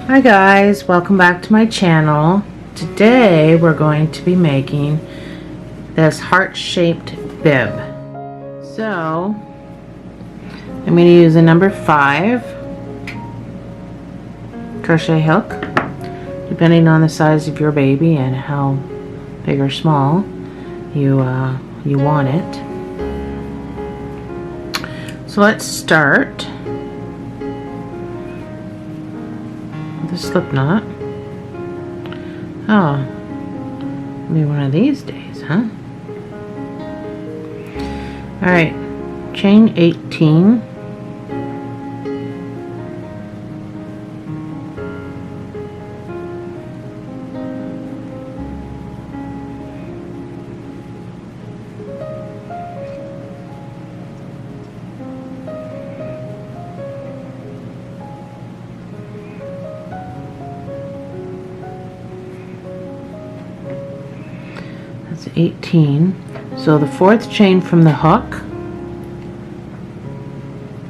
Hi guys, welcome back to my channel. Today we're going to be making this heart-shaped bib. So I'm going to use a number 5 crochet hook, depending on the size of your baby and how big or small you want it. So let's start the slip knot. Oh, maybe one of these days, huh? Alright, chain 18. That's 18. So the 4th chain from the hook.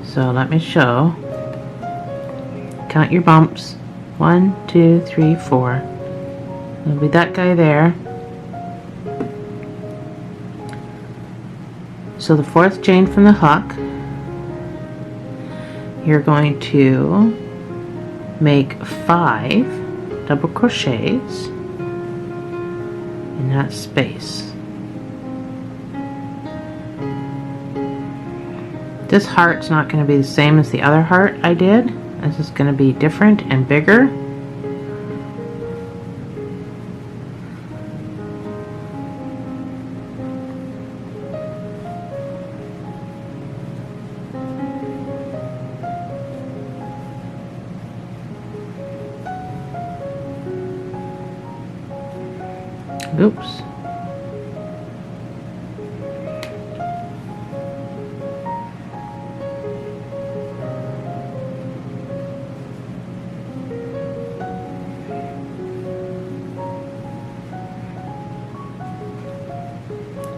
So let me show. Count your bumps. 1, 2, 3, 4. It'll be that guy there. So the 4th chain from the hook, you're going to make 5 double crochets in that space. This heart's not going to be the same as the other heart I did. This is going to be different and bigger. Oops.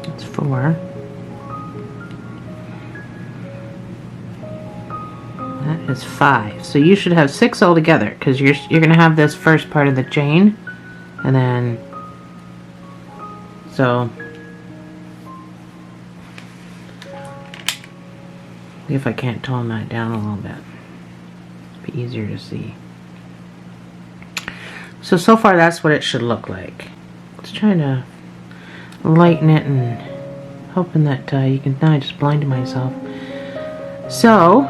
That's 4. That is 5. So you should have 6 altogether, because you're going to have this first part of the chain, and then so see if I can't tone that down a little bit. It'd be easier to see. So far that's what it should look like. Let's try to lighten it and hoping that you can. Now I just blinded myself. So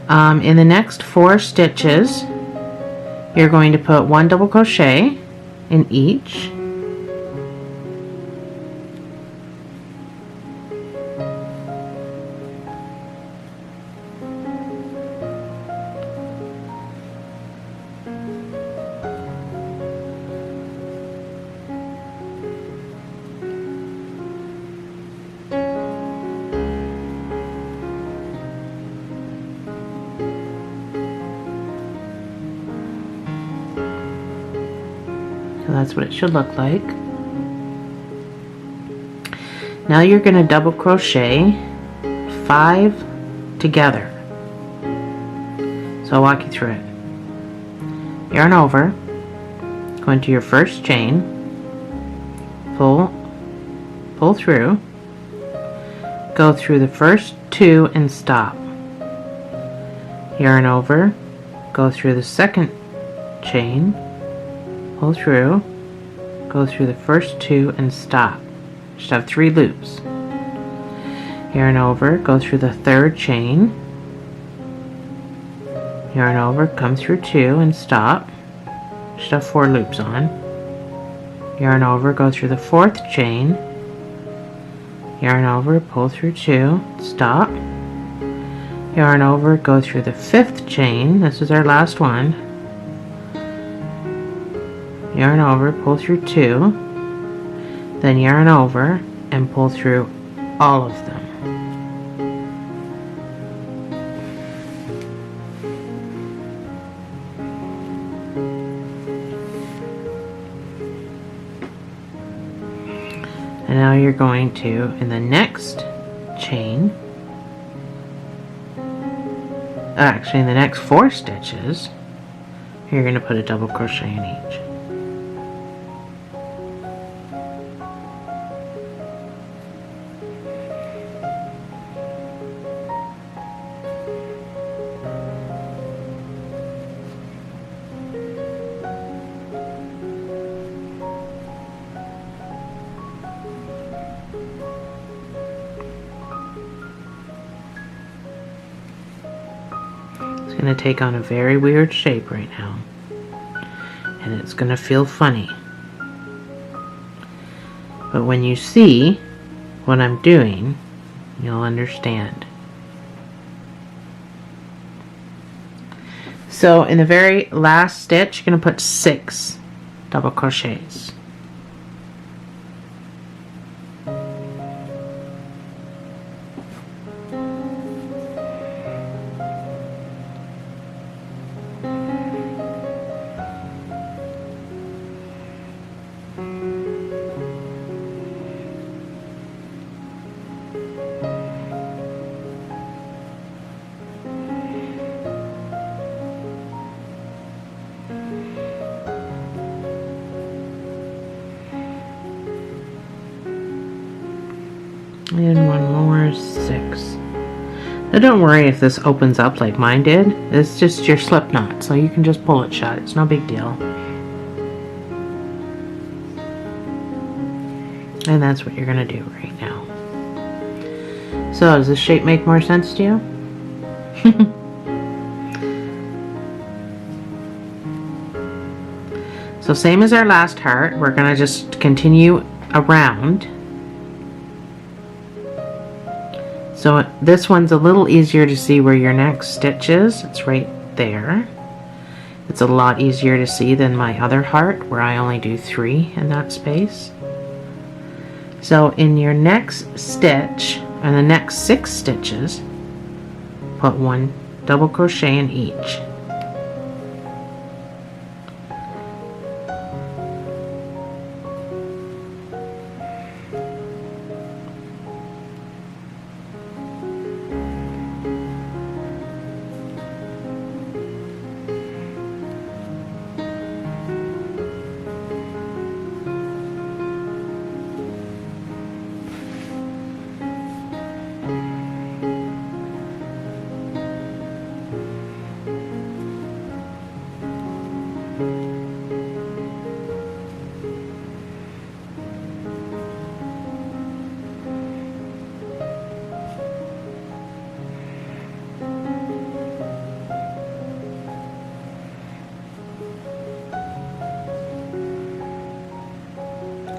in the next 4 stitches you're going to put 1 double crochet in each. So that's what it should look like. Now you're going to double crochet 5 together. So I'll walk you through it. Yarn over, go into your first chain, pull through, go through the first 2 and stop. Yarn over, go through the second chain, pull through, go through the first 2 and stop. Just have 3 loops. Yarn over, go through the 3rd chain, yarn over, come through 2 and stop. Just have 4 loops on. Yarn over, go through the 4th chain, yarn over, pull through 2, stop. Yarn over, go through the 5th chain, this is our last one. Yarn over, pull through 2, then yarn over and pull through all of them. And now you're going to, in the next chain, actually in the next 4 stitches, You're going to put a double crochet in each. It's going to take on a very weird shape right now, and it's going to feel funny. But when you see what I'm doing, you'll understand. So in the very last stitch, you're going to put 6 double crochets. And one more, 6. Now don't worry if this opens up like mine did. It's just your slip knot, so you can just pull it shut. It's no big deal. And that's what you're going to do right now. So does this shape make more sense to you? So same as our last heart, we're going to just continue around. So this one's a little easier to see where your next stitch is. It's right there. It's a lot easier to see than my other heart where I only do 3 in that space. So in your next stitch, and the next 6 stitches, put 1 double crochet in each.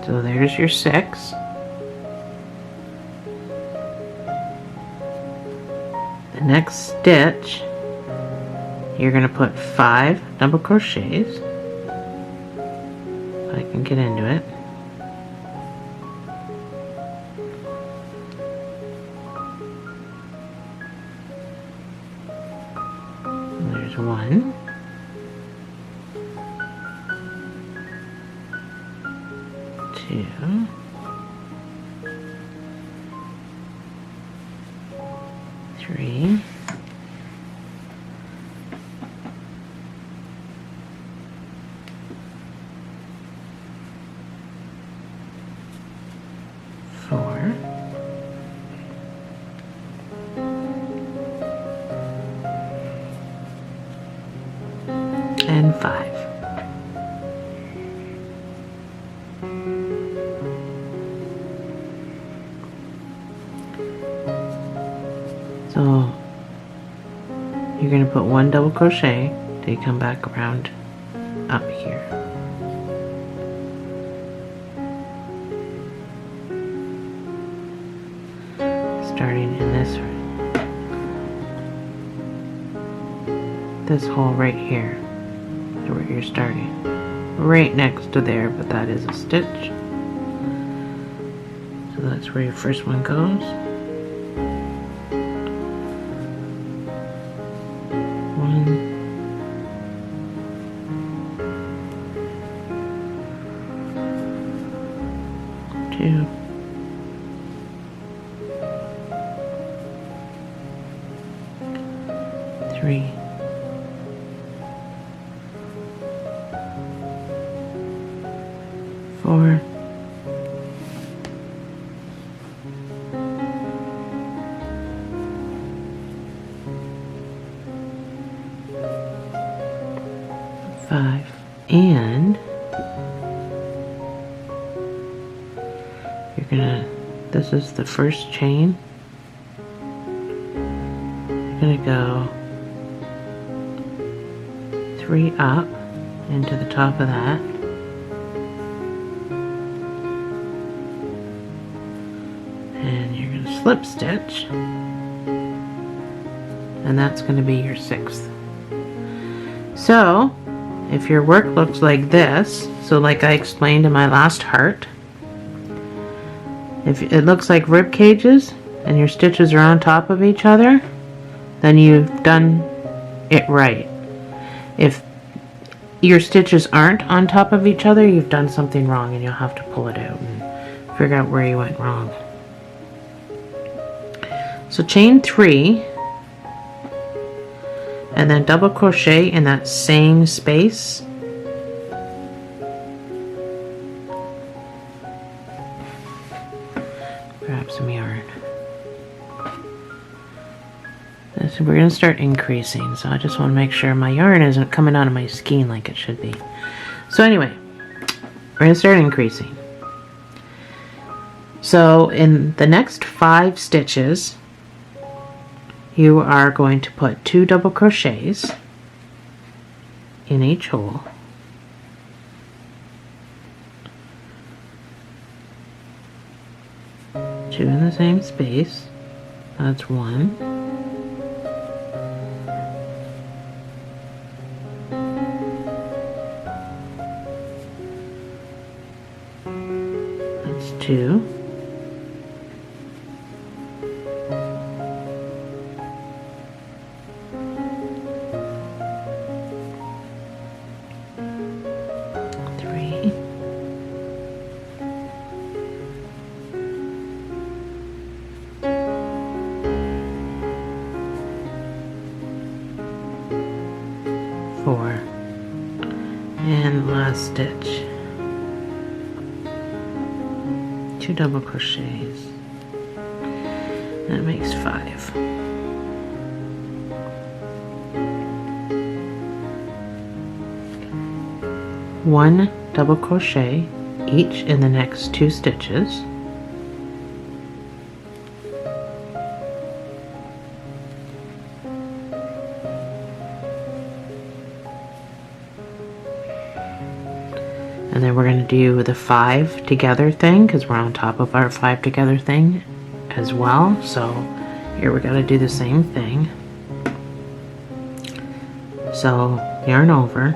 So there's your 6. The next stitch, you're going to put 5 double crochets. If I can get into it. There's 1. 2, 3, 4, and 5. So you're going to put 1 double crochet till you come back around up here. Starting in this hole right here is where you're starting. Right next to there, but that is a stitch. So that's where your first one goes. 2, 3, 5, and you're gonna, this is the first chain, you're gonna go 3 up into the top of that, and you're gonna slip stitch, and that's going to be your 6th. So if your work looks like this, so like I explained in my last heart, if it looks like rib cages and your stitches are on top of each other, then you've done it right. If your stitches aren't on top of each other, you've done something wrong, and you'll have to pull it out and figure out where you went wrong. So chain 3, and then double crochet in that same space. Grab some yarn. So we're going to start increasing, so I just want to make sure my yarn isn't coming out of my skein like it should be. So anyway, we're going to start increasing. So in the next 5 stitches, you are going to put 2 double crochets in each hole. Two in the same space. That's 1. That's 2. And last stitch, 2 double crochets, that makes 5. One double crochet each in the next 2 stitches. And then we're going to do the 5 together thing, because we're on top of our 5 together thing as well. So here we're going to do the same thing. So yarn over,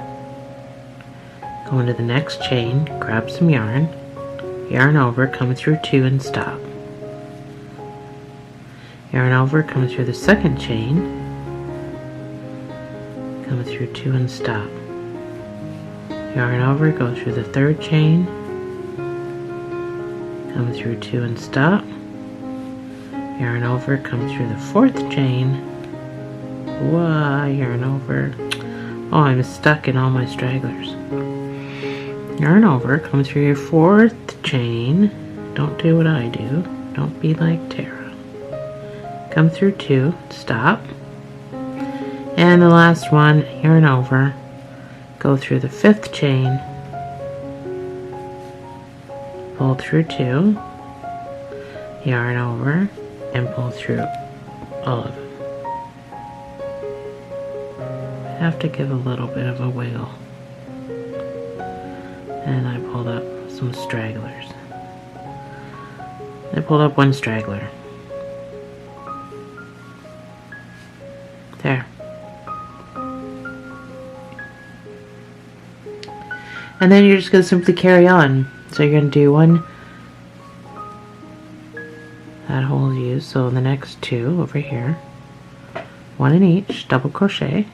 go into the next chain, grab some yarn, yarn over, come through 2 and stop. Yarn over, come through the second chain, come through 2 and stop. Yarn over, go through the third chain, come through 2 and stop. Yarn over, come through the fourth chain. Whoa, yarn over. Oh, I'm stuck in all my stragglers. Yarn over, come through your fourth chain. Don't do what I do. Don't be like Tara. Come through 2, stop. And the last one, yarn over. Go through the 5th chain, pull through 2, yarn over, and pull through all of them. I have to give a little bit of a wiggle. And I pulled up some stragglers. I pulled up 1 straggler. There. And then you're just going to simply carry on. So you're going to do 1, that hole used, so the next 2 over here, 1 in each, double crochet,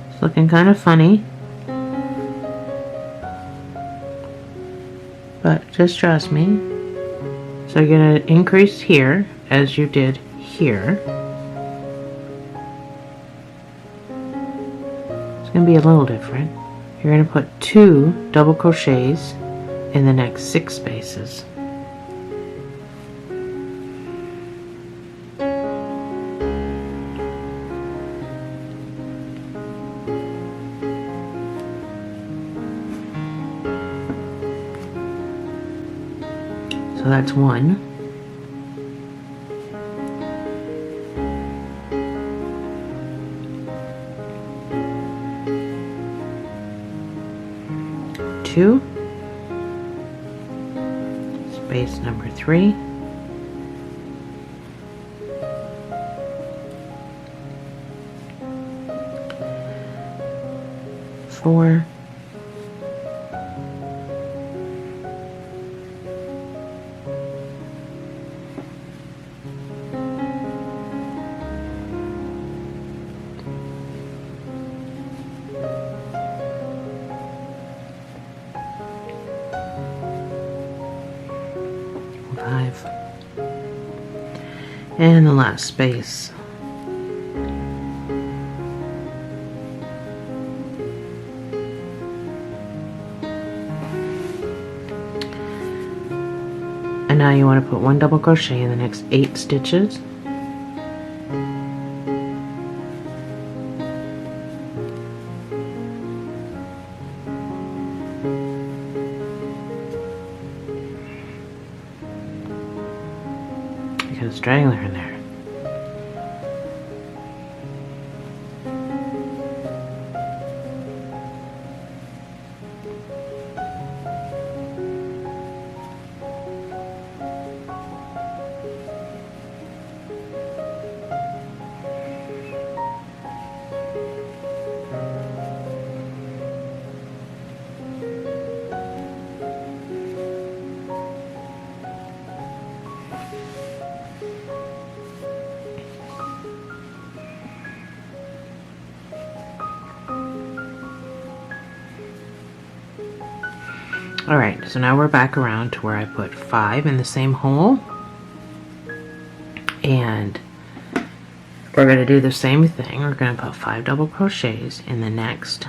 it's looking kind of funny. But just trust me. So you're going to increase here as you did here. It's going to be a little different. You're going to put 2 double crochets in the next 6 spaces. So that's 1. 2. Space number 3. 4. 5. And the last space. And now you want to put 1 double crochet in the next 8 stitches. You got a straggler in there. Alright, so now we're back around to where I put 5 in the same hole. And we're going to do the same thing. We're going to put 5 double crochets in the next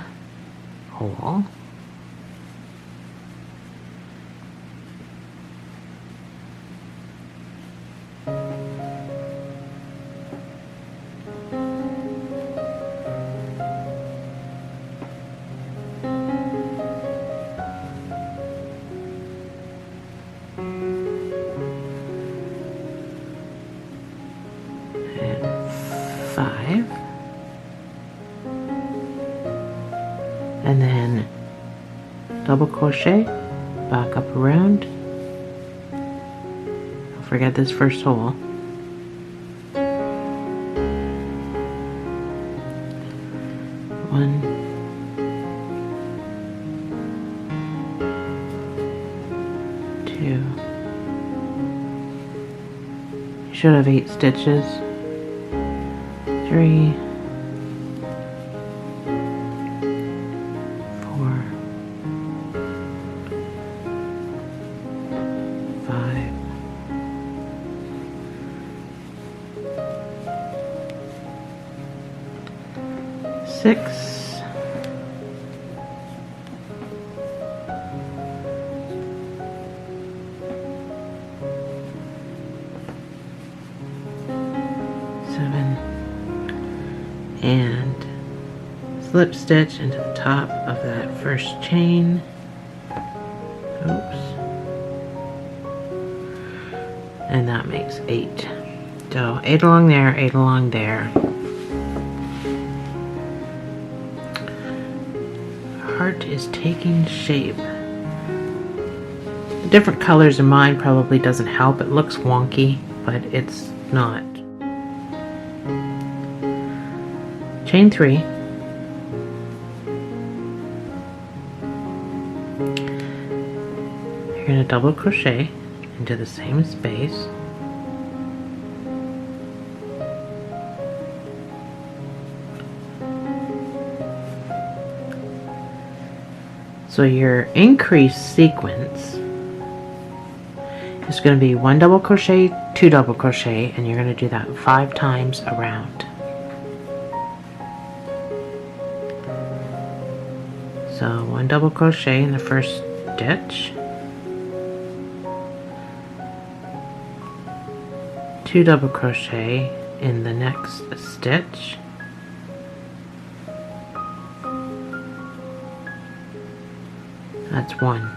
hole. And then double crochet back up around. Don't forget this first hole. One, two. You should have 8 stitches. 3, 4, 5, 6, 7, and slip stitch into the top of that first chain. Oops. And that makes 8. So 8 along there, 8 along there. Heart is taking shape. The different colors in mine probably doesn't help. It looks wonky, but it's not. Chain 3. You're going to double crochet into the same space. So your increased sequence is going to be 1 double crochet, 2 double crochet, and you're going to do that 5 times around. So So 1 double crochet in the first stitch, 2 double crochet in the next stitch, that's 1.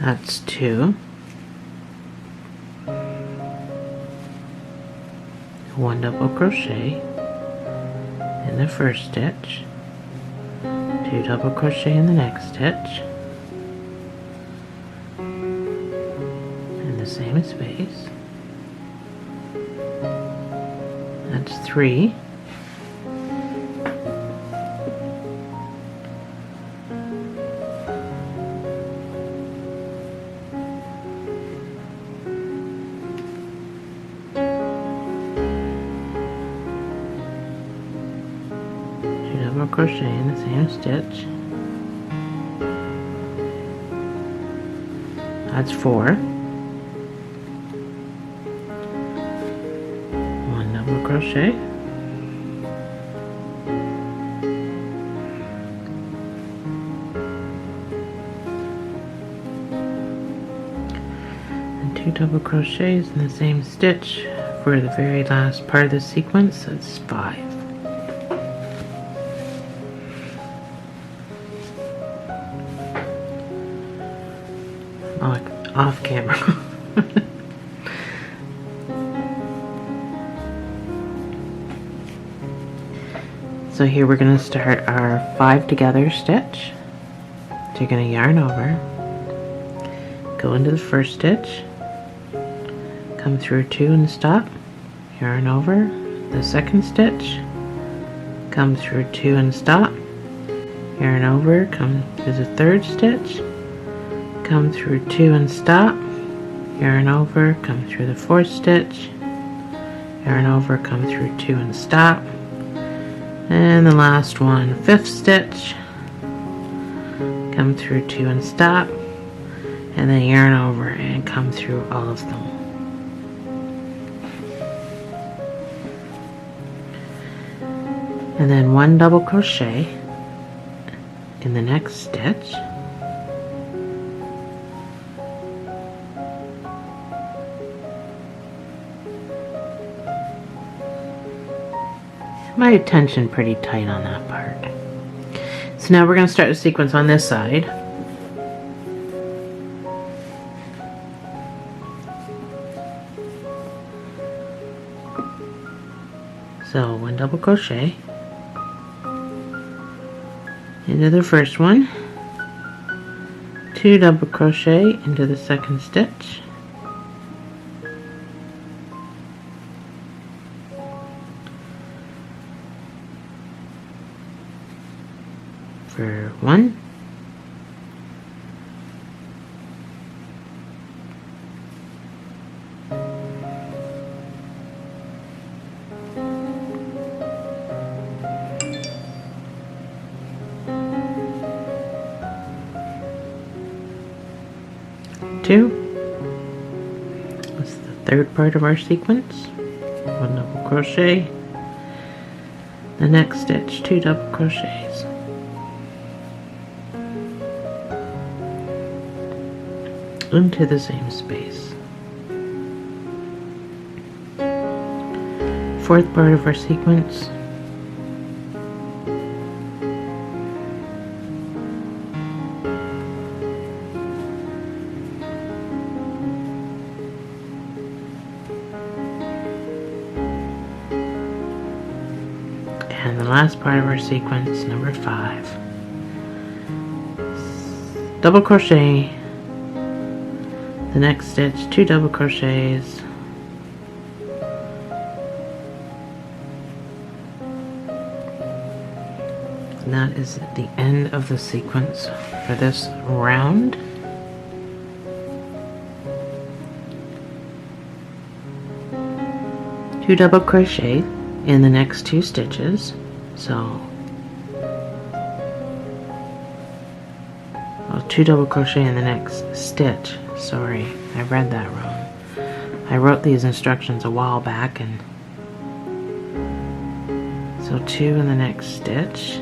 That's 2. 1 double crochet in the first stitch, 2 double crochet in the next stitch, in the same space, that's 3. Double crochet in the same stitch, that's 4. 1 double crochet, and 2 double crochets in the same stitch for the very last part of the sequence, that's 5. Off camera. So here we're going to start our 5 together stitch. So you're going to yarn over, go into the first stitch, come through 2 and stop, yarn over the second stitch, come through 2 and stop, yarn over, come through the third stitch, come through 2 and stop, yarn over, come through the fourth stitch, yarn over, come through 2 and stop, and the last one, 5th stitch, come through 2 and stop, and then yarn over and come through all of them. And then 1 double crochet in the next stitch, my tension pretty tight on that part. So now we're going to start the sequence on this side. So 1 double crochet into the first one, 2 double crochet into the second stitch, for 1, two. That's the third part of our sequence. 1 double crochet, the next stitch, 2 double crochets, into the same space. Fourth part of our sequence, and the last part of our sequence, number 5. Double crochet, the next stitch, 2 double crochets, and that is the end of the sequence for this round. Two double crochet in the next 2 stitches, so 2 double crochet in the next stitch. Sorry, I read that wrong. I wrote these instructions a while back, and so 2 in the next stitch,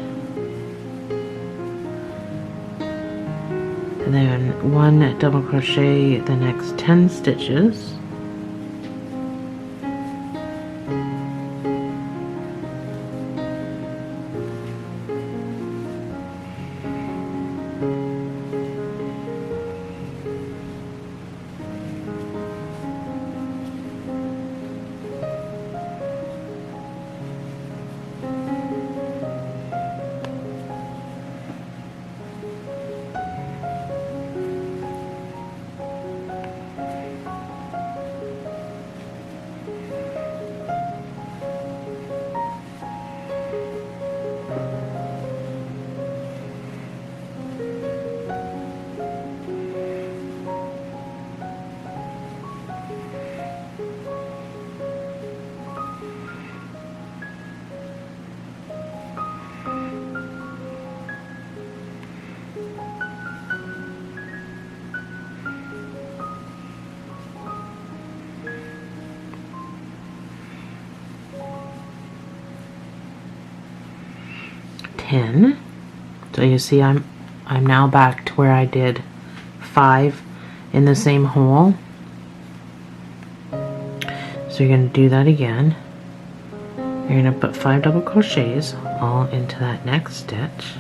and then 1 double crochet the next 10 stitches. So you see I'm now back to where I did 5 in the same hole. So you're going to do that again. You're going to put 5 double crochets all into that next stitch.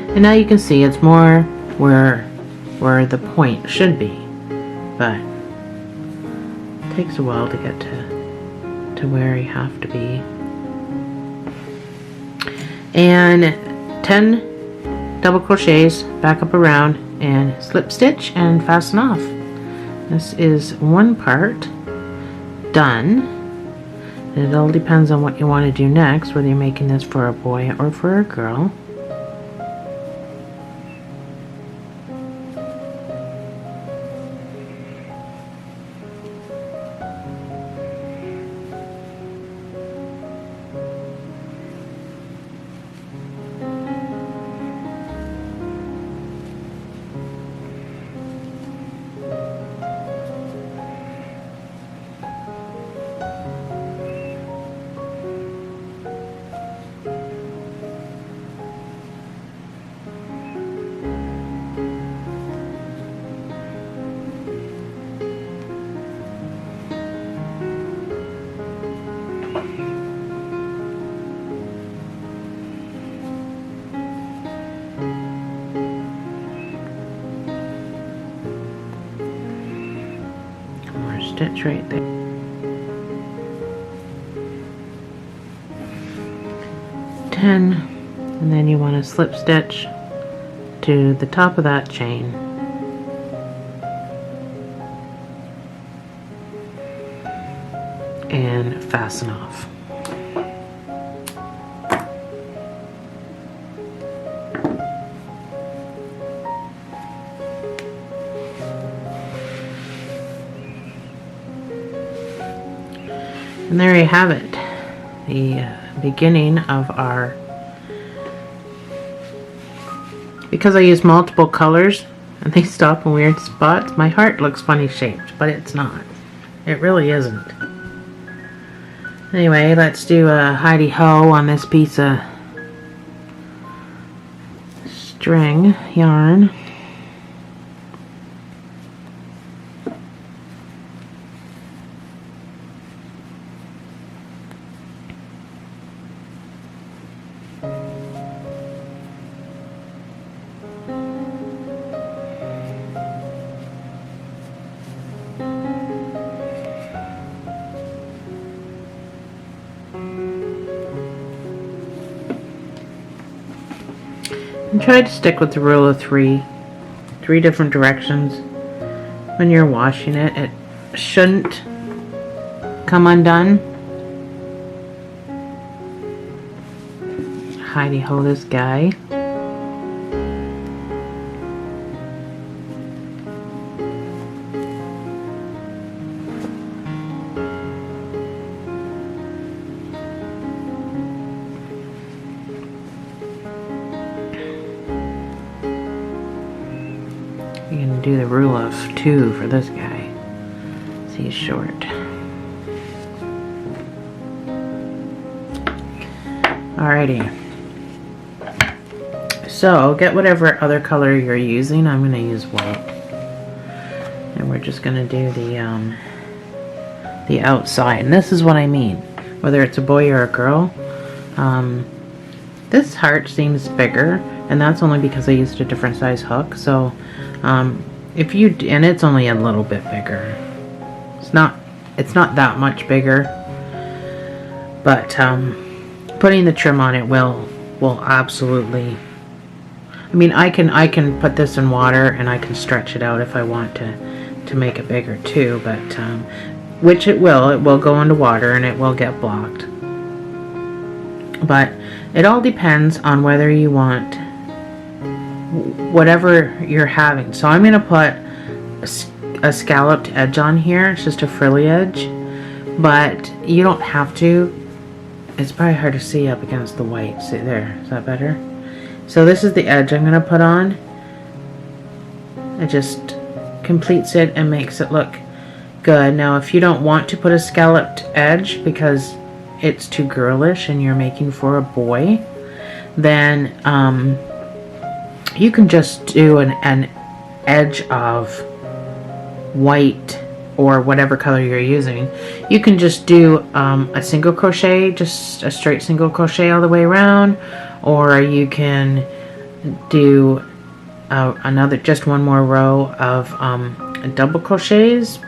And now you can see it's more where the point should be, but it takes a while to get to where you have to be. And 10 double crochets, back up around and slip stitch and fasten off. This is one part done. And it all depends on what you want to do next, whether you're making this for a boy or for a girl. Stitch right there. And then you want to slip stitch to the top of that chain. And fasten off. And there you have it, the beginning of our, because I use multiple colors and they stop in weird spots, my heart looks funny shaped, but it's not. It really isn't. Anyway, let's do a hidey-ho on this piece of string yarn. And try to stick with the rule of 3 different directions when you're washing it. It shouldn't come undone. Hidey ho this guy. You're gonna do the rule of 2 for this guy. So he's short. Alrighty. So get whatever other color you're using. I'm gonna use white, and we're just gonna do the outside. And this is what I mean. Whether it's a boy or a girl, this heart seems bigger, and that's only because I used a different size hook. So if you, and it's only a little bit bigger. It's not that much bigger, but putting the trim on it will absolutely. I mean, I can put this in water and I can stretch it out if I want to make it bigger too, but which it will go into water and it will get blocked. But it all depends on whether you want whatever you're having. So I'm going to put a scalloped edge on here. It's just a frilly edge, but you don't have to. It's probably hard to see up against the white. See there, is that better? So this is the edge I'm going to put on. It just completes it and makes it look good. Now if you don't want to put a scalloped edge because it's too girlish and you're making for a boy, then you can just do an edge of white or whatever color you're using. You can just do a single crochet, just a straight single crochet all the way around, or you can do just one more row of double crochets,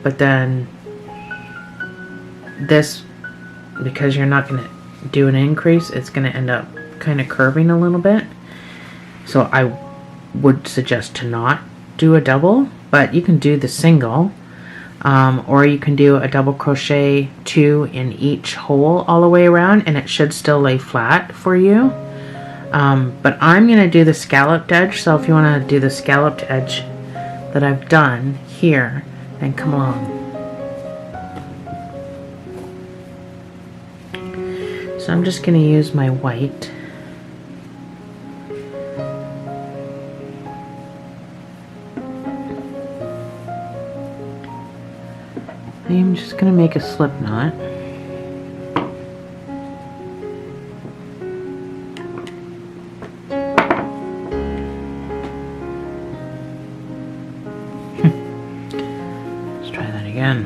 but then this, because you're not going to do an increase, it's going to end up kind of curving a little bit. So I would suggest to not do a double, but you can do the single, or you can do a double crochet 2 in each hole all the way around, and it should still lay flat for you. But I'm going to do the scalloped edge, so if you want to do the scalloped edge that I've done here, then come along. So I'm just going to use my white. I'm just going to make a slip knot. Let's try that again.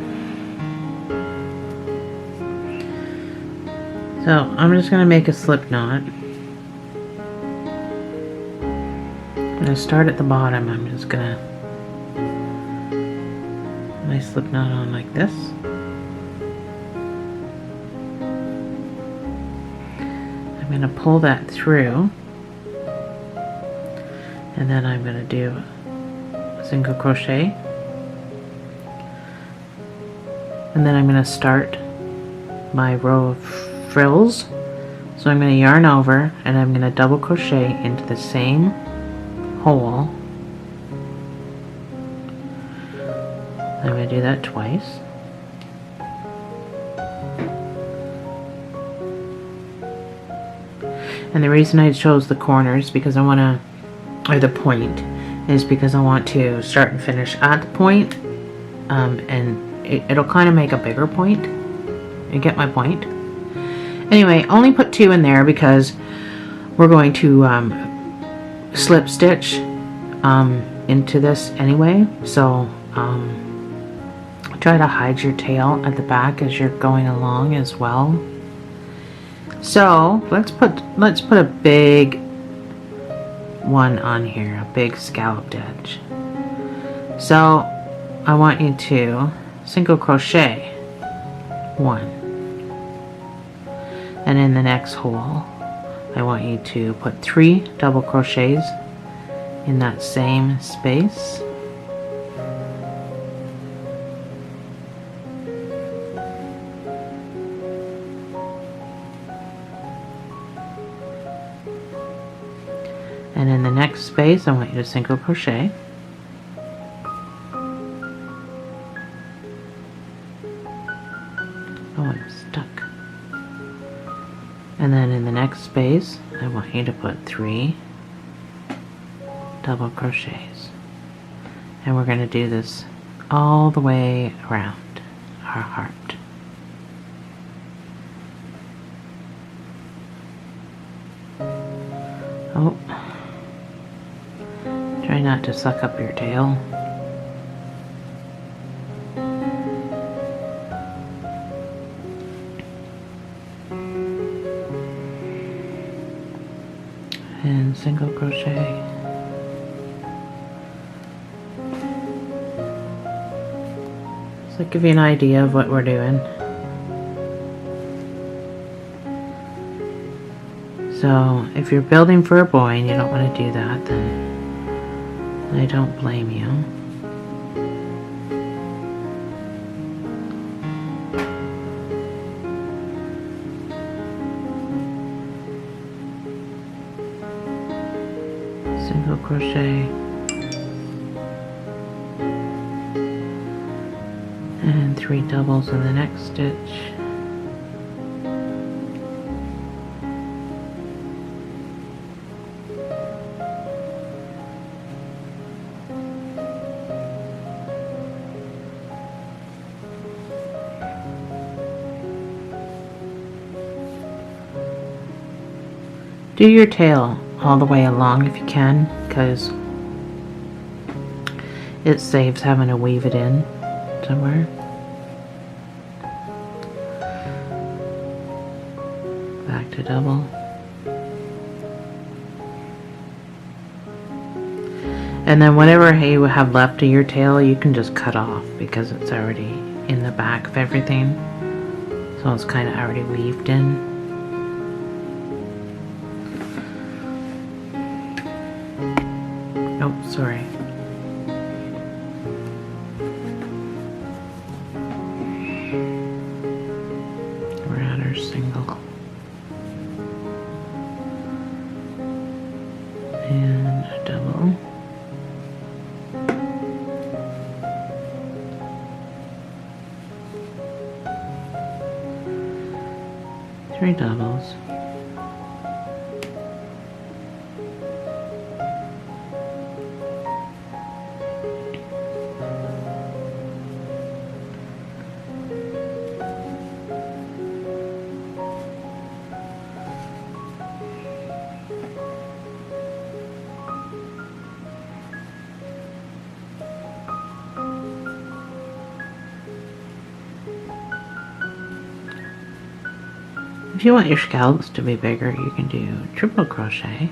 So I'm just going to make a slip knot. I'm going to start at the bottom. I'm just going to my slip knot on like this. I'm going to pull that through, and then I'm going to do a single crochet, and then I'm going to start my row of frills. So I'm going to yarn over and I'm going to double crochet into the same hole. I'm going to do that twice. And the reason I chose the corners because I want to, or the point, is because I want to start and finish at the point, and it'll kind of make a bigger point. You get my point? Anyway, only put 2 in there because we're going to slip stitch into this anyway. So try to hide your tail at the back as you're going along as well. So let's put a big one on here, a big scalloped edge. So I want you to single crochet 1, and in the next hole I want you to put 3 double crochets in that same space. And in the next space I want you to single crochet. Oh, I'm stuck. And then in the next space I want you to put 3 double crochets. And we're going to do this all the way around our heart. Oh, try not to suck up your tail. And single crochet. So give you an idea of what we're doing. So if you're building for a boy and you don't want to do that, then I don't blame you. Single crochet and 3 doubles in the next stitch. Do your tail all the way along if you can, because it saves having to weave it in somewhere. Back to double. And then whatever you have left of your tail you can just cut off because it's already in the back of everything. So it's kind of already weaved in. Oh, sorry. We're at our single. And a double. Three doubles. If you want your scallops to be bigger, you can do triple crochet.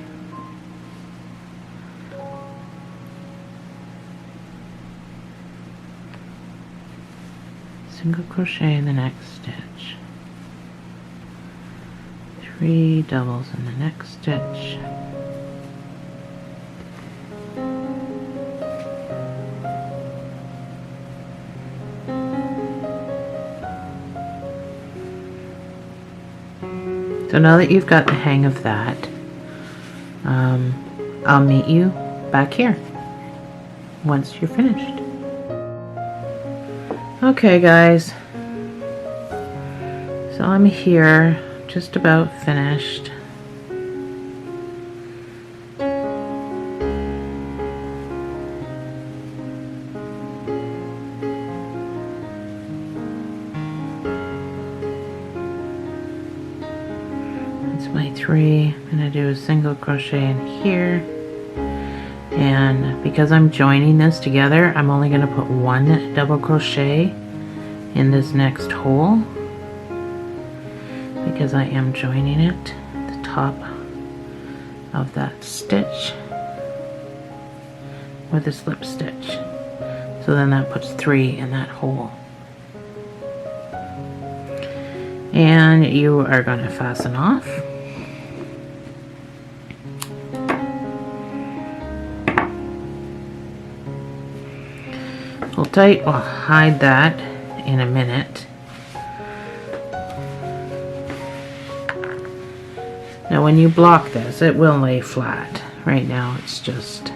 Single crochet in the next stitch. 3 doubles in the next stitch. So now that you've got the hang of that, I'll meet you back here once you're finished. Okay guys, so I'm here, just about finished. My 3. I'm going to do a single crochet in here, and because I'm joining this together I'm only going to put 1 double crochet in this next hole because I am joining it at the top of that stitch with a slip stitch. So then that puts 3 in that hole. And you are going to fasten off. Hold tight, we'll hide that in a minute. Now when you block this, it will lay flat, right now it's just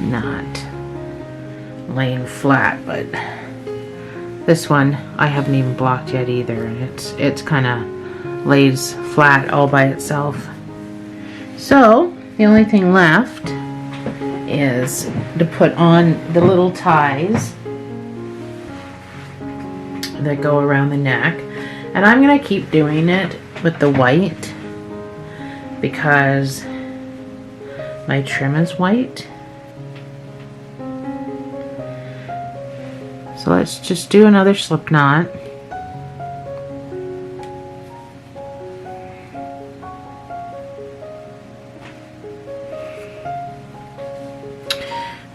not laying flat, but this one I haven't even blocked yet either, and it's kind of lays flat all by itself. So the only thing left is to put on the little ties that go around the neck, and I'm gonna keep doing it with the white because my trim is white. So let's just do another slip knot.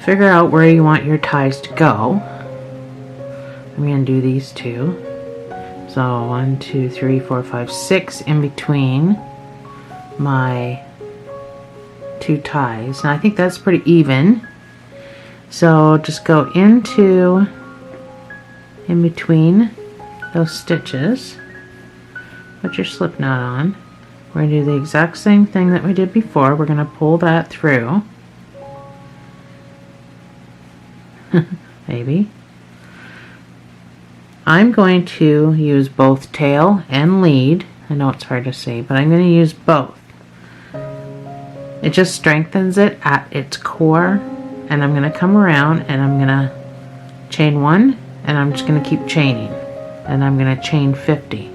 Figure out where you want your ties to go. I'm going to do these two. So 1, 2, 3, 4, 5, 6 in between my two ties. Now I think that's pretty even. So just go into in between those stitches. Put your slip knot on. We're going to do the exact same thing that we did before. We're going to pull that through. Maybe. I'm going to use both tail and lead. I know it's hard to see, but I'm going to use both. It just strengthens it at its core, and I'm going to come around and I'm going to chain 1, and I'm just going to keep chaining, and I'm going to chain 50.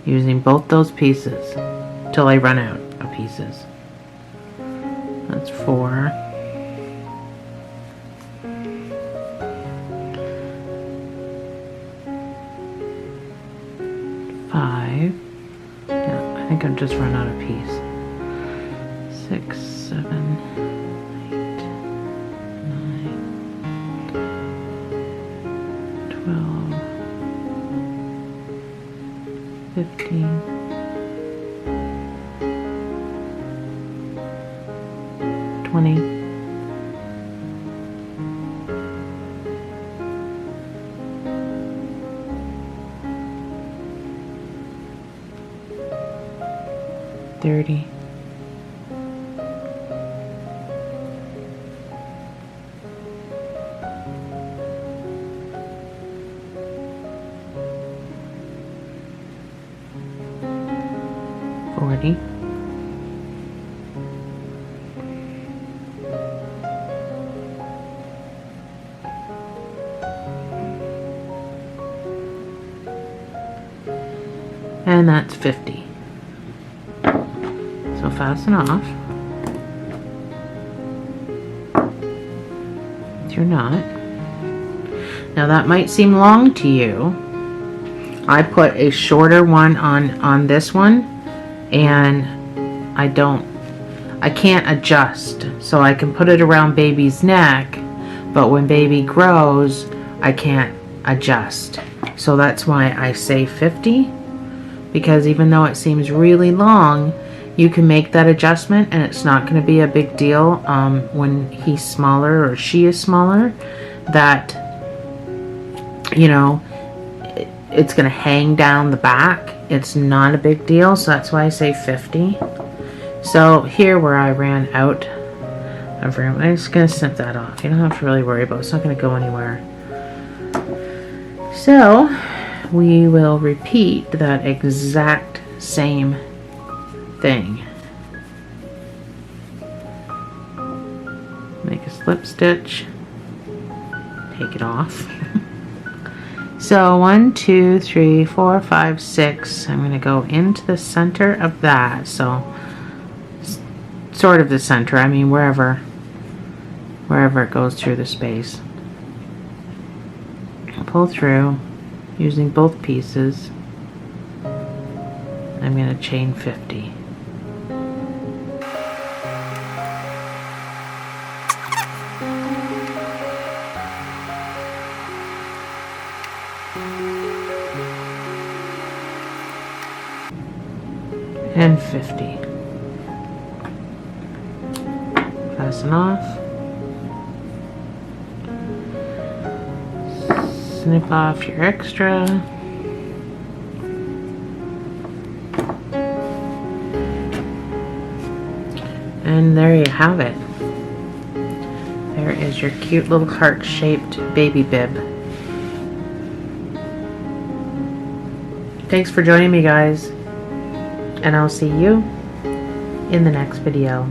Using both those pieces till I run out of pieces. That's 4. Yeah, I think I've just run out of piece. 6, 7, 8, 9, 12, 15. 20. 30. 40. 'And that's 50. So fasten off with your knot. Now that might seem long to you. I put a shorter one on this one, and I can't adjust. So I can put it around baby's neck, but when baby grows, I can't adjust. So that's why I say 50, because even though it seems really long, you can make that adjustment and it's not going to be a big deal when he's smaller or she is smaller, that, you know, it's going to hang down the back. It's not a big deal, so that's why I say 50. So here where I ran out of room, I'm just going to snip that off. You don't have to really worry about it. It's not going to go anywhere. So we will repeat that exact same thing. Make a slip stitch, take it off. So 1, 2, 3, 4, 5, 6. I'm going to go into the center of that. So sort of the center. I mean wherever it goes through the space. Pull through using both pieces. I'm going to chain 50. And 50. Fasten off. Snip off your extra. And there you have it. There is your cute little heart-shaped baby bib. Thanks for joining me, guys, and I'll see you in the next video.